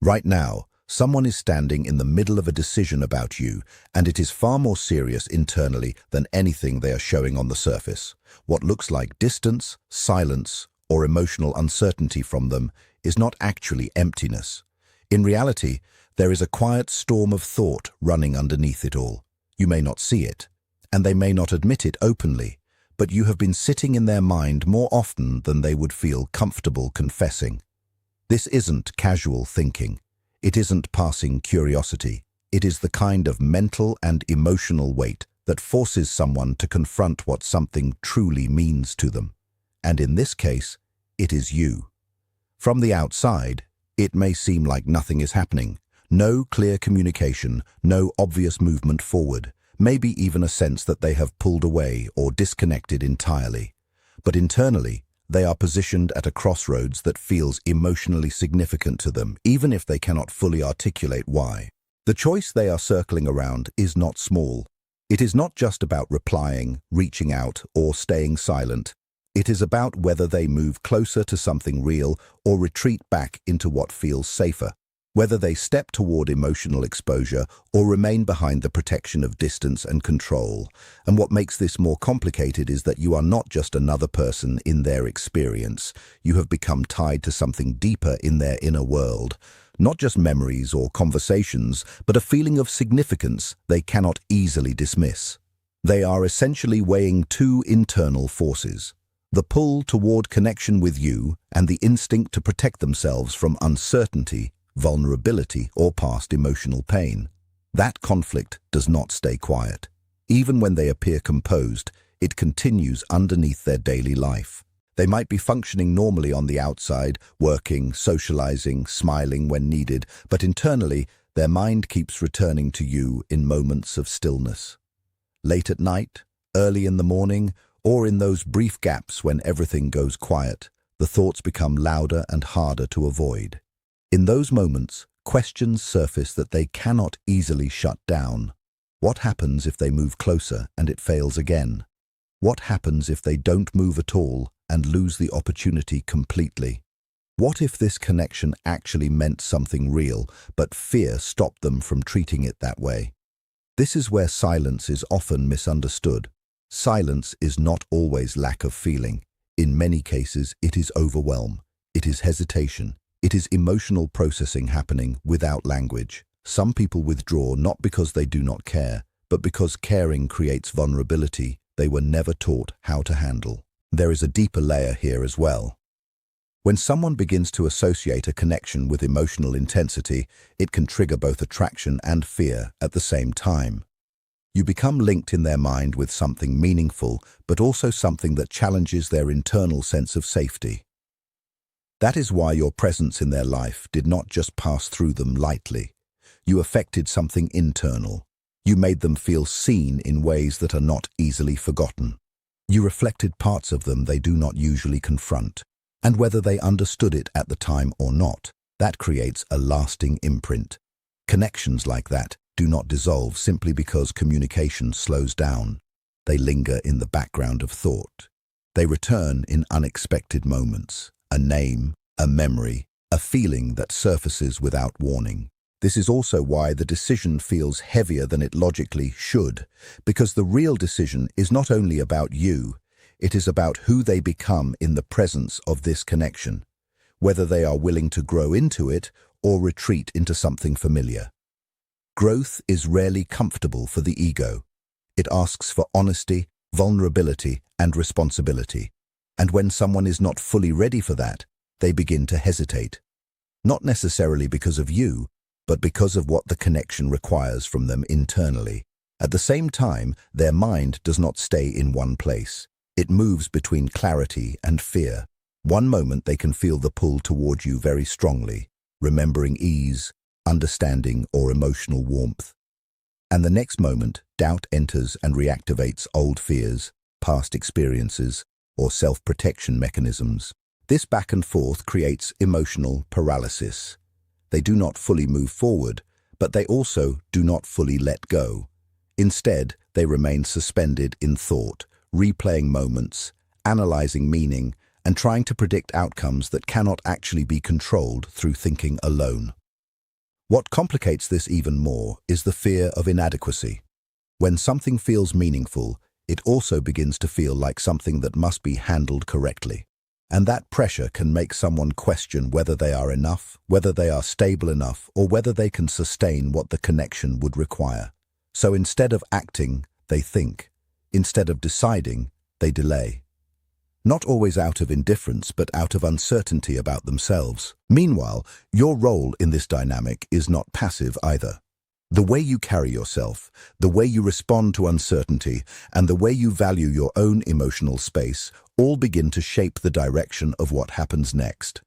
Right now, someone is standing in the middle of a decision about you, and it is far more serious internally than anything they are showing on the surface. What looks like distance, silence, or emotional uncertainty from them is not actually emptiness. In reality, there is a quiet storm of thought running underneath it all. You may not see it, and they may not admit it openly, but you have been sitting in their mind more often than they would feel comfortable confessing. This isn't casual thinking. It isn't passing curiosity. It is the kind of mental and emotional weight that forces someone to confront what something truly means to them. And in this case, it is you. From the outside, it may seem like nothing is happening. No clear communication, no obvious movement forward, maybe even a sense that they have pulled away or disconnected entirely. But internally, they are positioned at a crossroads that feels emotionally significant to them, even if they cannot fully articulate why. The choice they are circling around is not small. It is not just about replying, reaching out, or staying silent. It is about whether they move closer to something real or retreat back into what feels safer. Whether they step toward emotional exposure or remain behind the protection of distance and control. And what makes this more complicated is that you are not just another person in their experience. You have become tied to something deeper in their inner world. Not just memories or conversations, but a feeling of significance they cannot easily dismiss. They are essentially weighing two internal forces: the pull toward connection with you and the instinct to protect themselves from uncertainty, vulnerability, or past emotional pain. That conflict does not stay quiet. Even when they appear composed, it continues underneath their daily life. They might be functioning normally on the outside, working, socializing, smiling when needed, but internally, their mind keeps returning to you in moments of stillness. Late at night, early in the morning, or in those brief gaps when everything goes quiet, the thoughts become louder and harder to avoid. In those moments, questions surface that they cannot easily shut down. What happens if they move closer and it fails again? What happens if they don't move at all and lose the opportunity completely? What if this connection actually meant something real, but fear stopped them from treating it that way? This is where silence is often misunderstood. Silence is not always lack of feeling. In many cases, it is overwhelm. It is hesitation. It is emotional processing happening without language. Some people withdraw not because they do not care, but because caring creates vulnerability they were never taught how to handle. There is a deeper layer here as well. When someone begins to associate a connection with emotional intensity, it can trigger both attraction and fear at the same time. You become linked in their mind with something meaningful, but also something that challenges their internal sense of safety. That is why your presence in their life did not just pass through them lightly. You affected something internal. You made them feel seen in ways that are not easily forgotten. You reflected parts of them they do not usually confront. And whether they understood it at the time or not, that creates a lasting imprint. Connections like that do not dissolve simply because communication slows down. They linger in the background of thought. They return in unexpected moments. A name, a memory, a feeling that surfaces without warning. This is also why the decision feels heavier than it logically should, because the real decision is not only about you, it is about who they become in the presence of this connection, whether they are willing to grow into it or retreat into something familiar. Growth is rarely comfortable for the ego. It asks for honesty, vulnerability, and responsibility. And when someone is not fully ready for that, they begin to hesitate. Not necessarily because of you, but because of what the connection requires from them internally. At the same time, their mind does not stay in one place. It moves between clarity and fear. One moment they can feel the pull toward you very strongly, remembering ease, understanding, or emotional warmth. And the next moment, doubt enters and reactivates old fears, past experiences, or self-protection mechanisms. This back and forth creates emotional paralysis. They do not fully move forward, but they also do not fully let go. Instead, they remain suspended in thought, replaying moments, analyzing meaning, and trying to predict outcomes that cannot actually be controlled through thinking alone. What complicates this even more is the fear of inadequacy. When something feels meaningful, it also begins to feel like something that must be handled correctly. And that pressure can make someone question whether they are enough, whether they are stable enough, or whether they can sustain what the connection would require. So instead of acting, they think. Instead of deciding, they delay. Not always out of indifference, but out of uncertainty about themselves. Meanwhile, your role in this dynamic is not passive either. The way you carry yourself, the way you respond to uncertainty, and the way you value your own emotional space all begin to shape the direction of what happens next.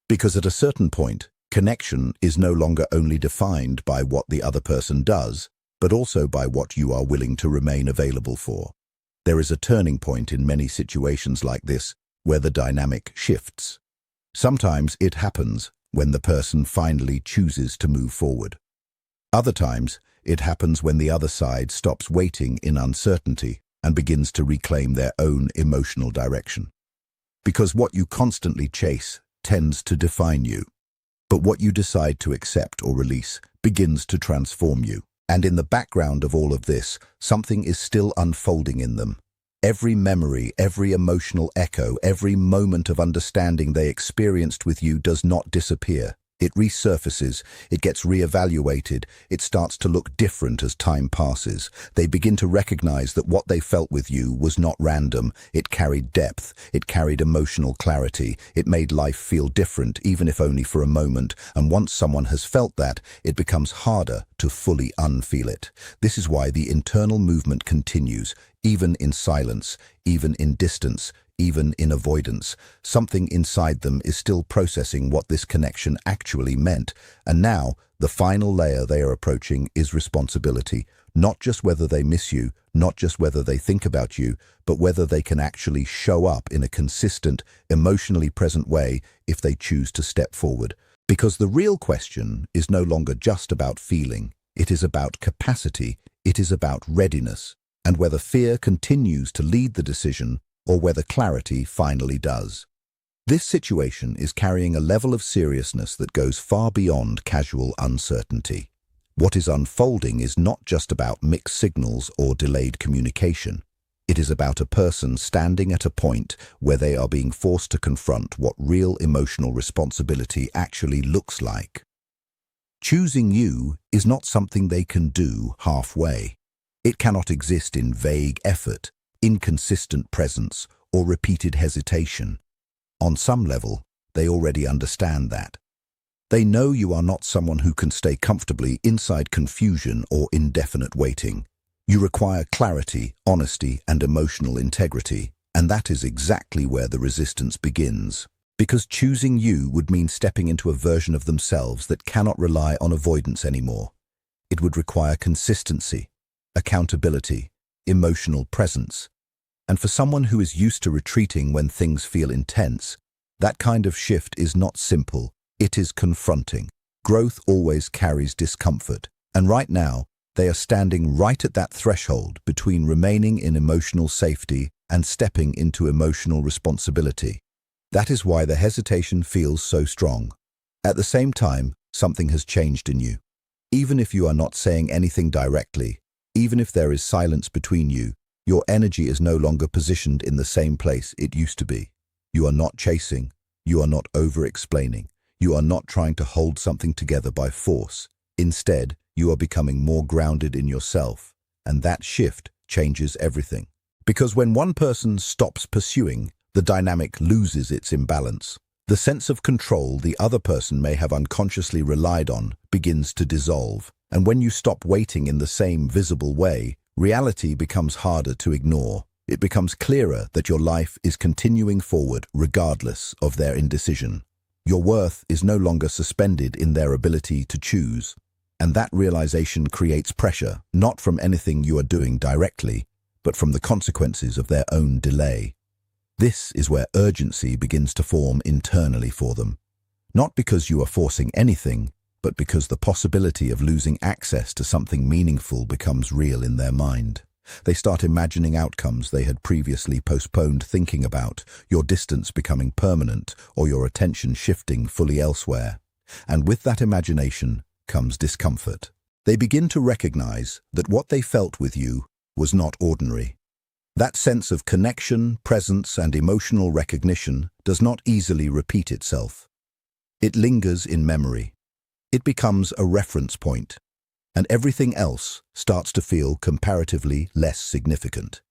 Because at a certain point, connection is no longer only defined by what the other person does, but also by what you are willing to remain available for. There is a turning point in many situations like this where the dynamic shifts. Sometimes it happens when the person finally chooses to move forward. Other times, it happens when the other side stops waiting in uncertainty and begins to reclaim their own emotional direction. Because what you constantly chase tends to define you, but what you decide to accept or release begins to transform you. And in the background of all of this, something is still unfolding in them. Every memory, every emotional echo, every moment of understanding they experienced with you does not disappear. It resurfaces, it gets reevaluated, it starts to look different as time passes. They begin to recognize that what they felt with you was not random. It carried depth, it carried emotional clarity, it made life feel different, even if only for a moment. And once someone has felt that, it becomes harder to fully unfeel it. This is why the internal movement continues, even in silence, even in distance, even in avoidance. Something inside them is still processing what this connection actually meant. And now, the final layer they are approaching is responsibility. Not just whether they miss you, not just whether they think about you, but whether they can actually show up in a consistent, emotionally present way if they choose to step forward. Because the real question is no longer just about feeling. It is about capacity. It is about readiness. And whether fear continues to lead the decision or whether clarity finally does. This situation is carrying a level of seriousness that goes far beyond casual uncertainty. What is unfolding is not just about mixed signals or delayed communication. It is about a person standing at a point where they are being forced to confront what real emotional responsibility actually looks like. Choosing you is not something they can do halfway. It cannot exist in vague effort, inconsistent presence, or repeated hesitation. On some level, they already understand that. They know you are not someone who can stay comfortably inside confusion or indefinite waiting. You require clarity, honesty, and emotional integrity, and that is exactly where the resistance begins. Because choosing you would mean stepping into a version of themselves that cannot rely on avoidance anymore. It would require consistency, accountability, emotional presence. And for someone who is used to retreating when things feel intense, that kind of shift is not simple, it is confronting. Growth always carries discomfort, and right now, they are standing right at that threshold between remaining in emotional safety and stepping into emotional responsibility. That is why the hesitation feels so strong. At the same time, something has changed in you. Even if you are not saying anything directly, even if there is silence between you, your energy is no longer positioned in the same place it used to be. You are not chasing. You are not over-explaining. You are not trying to hold something together by force. Instead, you are becoming more grounded in yourself, and that shift changes everything. Because when one person stops pursuing, the dynamic loses its imbalance. The sense of control the other person may have unconsciously relied on begins to dissolve. And when you stop waiting in the same visible way, reality becomes harder to ignore. It becomes clearer that your life is continuing forward regardless of their indecision. Your worth is no longer suspended in their ability to choose. And that realization creates pressure, not from anything you are doing directly, but from the consequences of their own delay. This is where urgency begins to form internally for them. Not because you are forcing anything, but because the possibility of losing access to something meaningful becomes real in their mind. They start imagining outcomes they had previously postponed thinking about, your distance becoming permanent or your attention shifting fully elsewhere. And with that imagination becomes discomfort. They begin to recognize that what they felt with you was not ordinary. That sense of connection, presence, and emotional recognition does not easily repeat itself. It lingers in memory. It becomes a reference point, and everything else starts to feel comparatively less significant.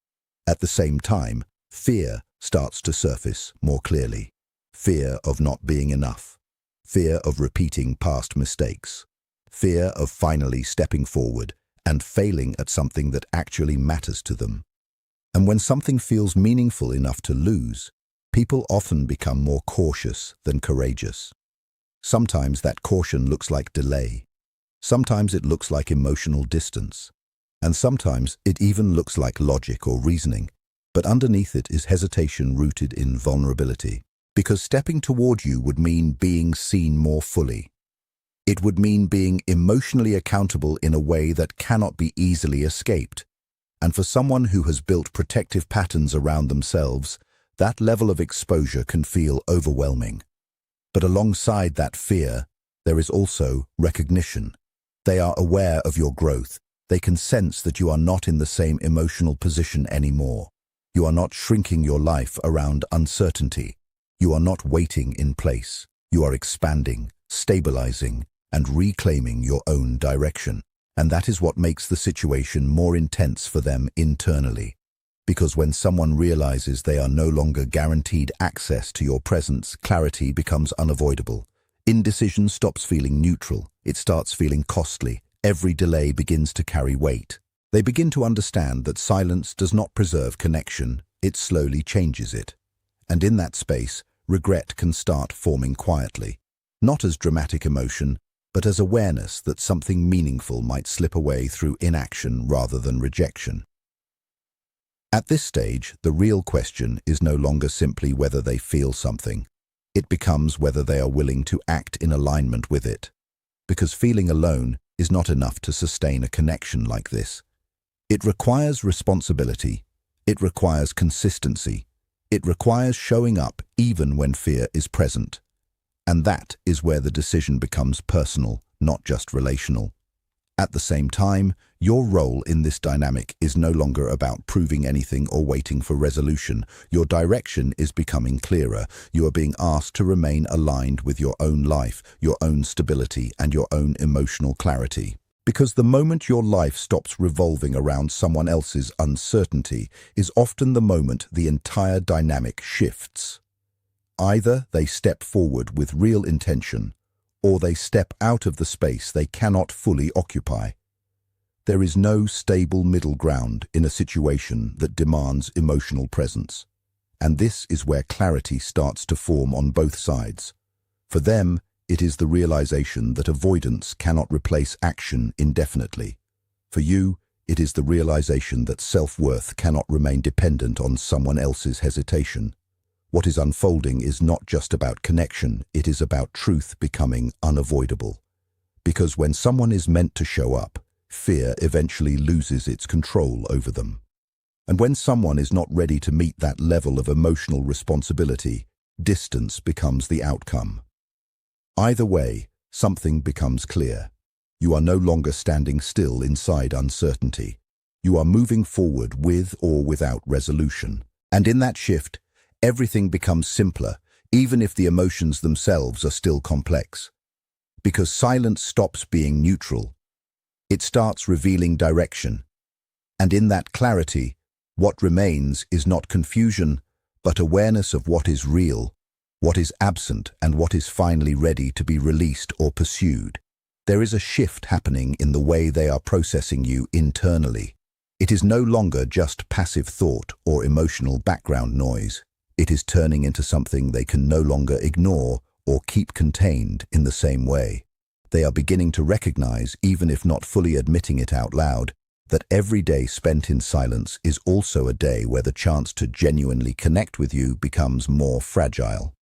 At the same time, fear starts to surface more clearly. Fear of not being enough. Fear of repeating past mistakes. Fear of finally stepping forward and failing at something that actually matters to them. And when something feels meaningful enough to lose, people often become more cautious than courageous. Sometimes that caution looks like delay. Sometimes it looks like emotional distance. And sometimes it even looks like logic or reasoning. But underneath it is hesitation rooted in vulnerability. Because stepping toward you would mean being seen more fully. It would mean being emotionally accountable in a way that cannot be easily escaped. And for someone who has built protective patterns around themselves, that level of exposure can feel overwhelming. But alongside that fear, there is also recognition. They are aware of your growth. They can sense that you are not in the same emotional position anymore. You are not shrinking your life around uncertainty. You are not waiting in place. You are expanding, stabilizing, and reclaiming your own direction. And that is what makes the situation more intense for them internally. Because when someone realizes they are no longer guaranteed access to your presence, clarity becomes unavoidable. Indecision stops feeling neutral. It starts feeling costly. Every delay begins to carry weight. They begin to understand that silence does not preserve connection, it slowly changes it. And in that space, regret can start forming quietly. Not as dramatic emotion, but as awareness that something meaningful might slip away through inaction rather than rejection. At this stage, the real question is no longer simply whether they feel something. It becomes whether they are willing to act in alignment with it. Because feeling alone is not enough to sustain a connection like this. It requires responsibility. It requires consistency. It requires showing up even when fear is present. And that is where the decision becomes personal, not just relational. At the same time, your role in this dynamic is no longer about proving anything or waiting for resolution. Your direction is becoming clearer. You are being asked to remain aligned with your own life, your own stability, and your own emotional clarity. Because the moment your life stops revolving around someone else's uncertainty is often the moment the entire dynamic shifts. Either they step forward with real intention, or they step out of the space they cannot fully occupy. There is no stable middle ground in a situation that demands emotional presence. And this is where clarity starts to form on both sides. For them, it is the realization that avoidance cannot replace action indefinitely. For you, it is the realization that self-worth cannot remain dependent on someone else's hesitation. What is unfolding is not just about connection, it is about truth becoming unavoidable. Because when someone is meant to show up, fear eventually loses its control over them. And when someone is not ready to meet that level of emotional responsibility, distance becomes the outcome. Either way, something becomes clear. You are no longer standing still inside uncertainty. You are moving forward with or without resolution. And in that shift, everything becomes simpler, even if the emotions themselves are still complex. Because silence stops being neutral. It starts revealing direction. And in that clarity, what remains is not confusion, but awareness of what is real, what is absent, and what is finally ready to be released or pursued. There is a shift happening in the way they are processing you internally. It is no longer just passive thought or emotional background noise. It is turning into something they can no longer ignore or keep contained in the same way. They are beginning to recognize, even if not fully admitting it out loud, that every day spent in silence is also a day where the chance to genuinely connect with you becomes more fragile.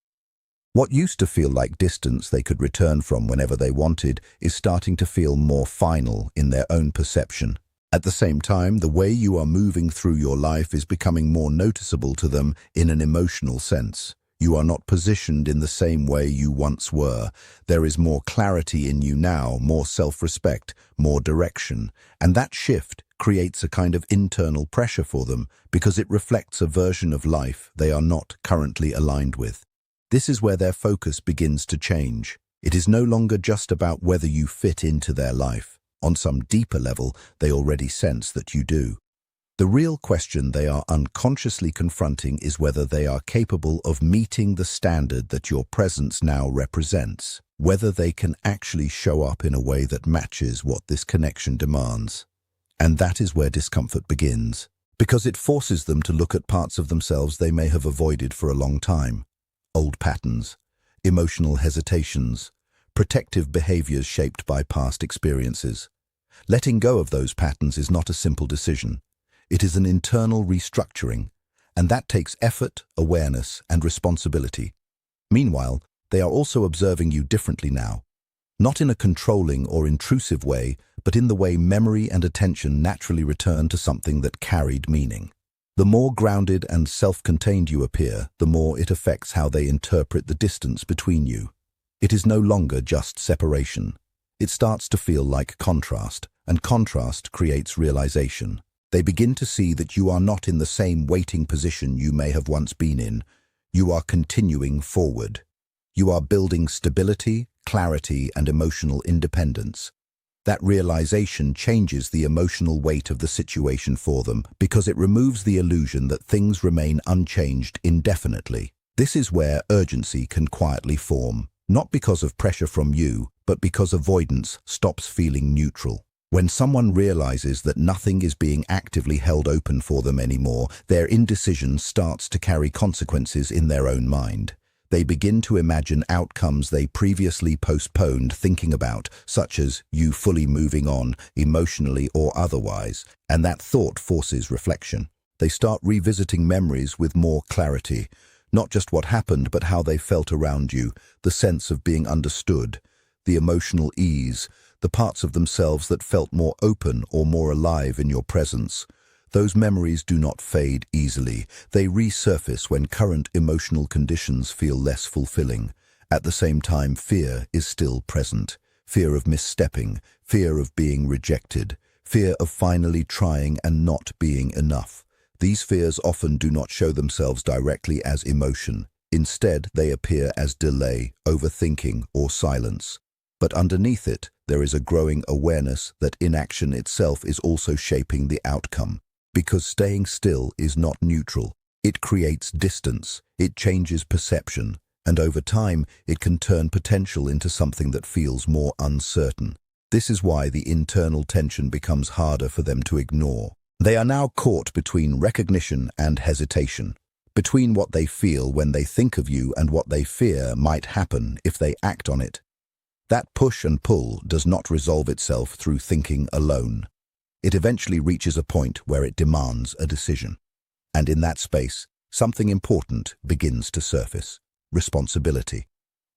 What used to feel like distance they could return from whenever they wanted is starting to feel more final in their own perception. At the same time, the way you are moving through your life is becoming more noticeable to them in an emotional sense. You are not positioned in the same way you once were. There is more clarity in you now, more self-respect, more direction. And that shift creates a kind of internal pressure for them because it reflects a version of life they are not currently aligned with. This is where their focus begins to change. It is no longer just about whether you fit into their life. On some deeper level, they already sense that you do. The real question they are unconsciously confronting is whether they are capable of meeting the standard that your presence now represents, whether they can actually show up in a way that matches what this connection demands. And that is where discomfort begins, because it forces them to look at parts of themselves they may have avoided for a long time. Old patterns, emotional hesitations, protective behaviors shaped by past experiences. Letting go of those patterns is not a simple decision. It is an internal restructuring, and that takes effort, awareness, and responsibility. Meanwhile, they are also observing you differently now, not in a controlling or intrusive way, but in the way memory and attention naturally return to something that carried meaning. The more grounded and self-contained you appear, the more it affects how they interpret the distance between you. It is no longer just separation. It starts to feel like contrast, and contrast creates realization. They begin to see that you are not in the same waiting position you may have once been in. You are continuing forward. You are building stability, clarity, and emotional independence. That realization changes the emotional weight of the situation for them because it removes the illusion that things remain unchanged indefinitely. This is where urgency can quietly form, not because of pressure from you, but because avoidance stops feeling neutral. When someone realizes that nothing is being actively held open for them anymore, their indecision starts to carry consequences in their own mind. They begin to imagine outcomes they previously postponed thinking about, such as you fully moving on, emotionally or otherwise, and that thought forces reflection. They start revisiting memories with more clarity, not just what happened, but how they felt around you, the sense of being understood, the emotional ease, the parts of themselves that felt more open or more alive in your presence. Those memories do not fade easily. They resurface when current emotional conditions feel less fulfilling. At the same time, fear is still present. Fear of misstepping, fear of being rejected, fear of finally trying and not being enough. These fears often do not show themselves directly as emotion. Instead, they appear as delay, overthinking, or silence. But underneath it, there is a growing awareness that inaction itself is also shaping the outcome. Because staying still is not neutral. It creates distance, it changes perception, and over time, it can turn potential into something that feels more uncertain. This is why the internal tension becomes harder for them to ignore. They are now caught between recognition and hesitation, between what they feel when they think of you and what they fear might happen if they act on it. That push and pull does not resolve itself through thinking alone. It eventually reaches a point where it demands a decision. And in that space, something important begins to surface: responsibility.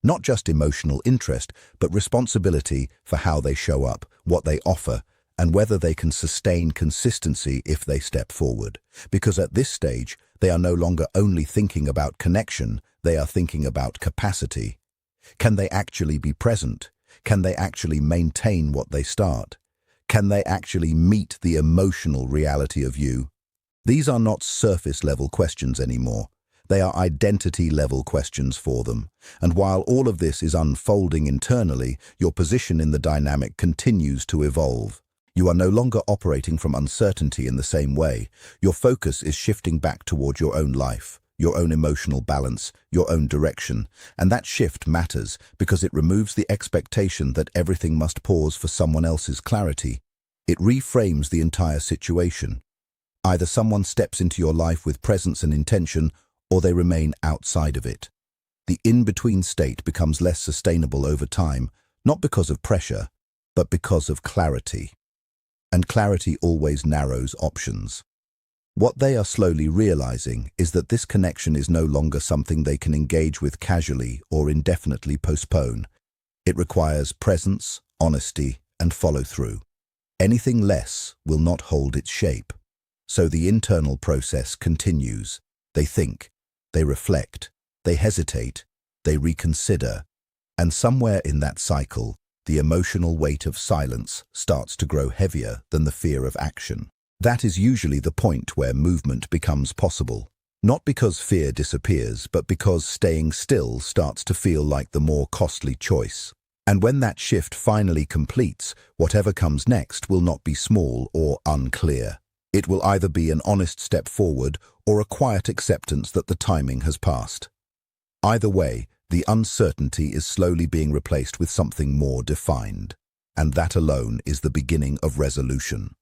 Not just emotional interest, but responsibility for how they show up, what they offer, and whether they can sustain consistency if they step forward. Because at this stage, they are no longer only thinking about connection, they are thinking about capacity. Can they actually be present? Can they actually maintain what they start? Can they actually meet the emotional reality of you? These are not surface-level questions anymore. They are identity-level questions for them. And while all of this is unfolding internally, your position in the dynamic continues to evolve. You are no longer operating from uncertainty in the same way. Your focus is shifting back toward your own life, your own emotional balance, your own direction. And that shift matters because it removes the expectation that everything must pause for someone else's clarity. It reframes the entire situation. Either someone steps into your life with presence and intention, or they remain outside of it. The in-between state becomes less sustainable over time, not because of pressure, but because of clarity. And clarity always narrows options. What they are slowly realizing is that this connection is no longer something they can engage with casually or indefinitely postpone. It requires presence, honesty, and follow-through. Anything less will not hold its shape. So the internal process continues. They think, they reflect, They hesitate, they reconsider, and somewhere in that cycle, the emotional weight of silence starts to grow heavier than the fear of action. That is usually the point where movement becomes possible. Not because fear disappears, but because staying still starts to feel like the more costly choice. And when that shift finally completes, whatever comes next will not be small or unclear. It will either be an honest step forward or a quiet acceptance that the timing has passed. Either way, the uncertainty is slowly being replaced with something more defined. And that alone is the beginning of resolution.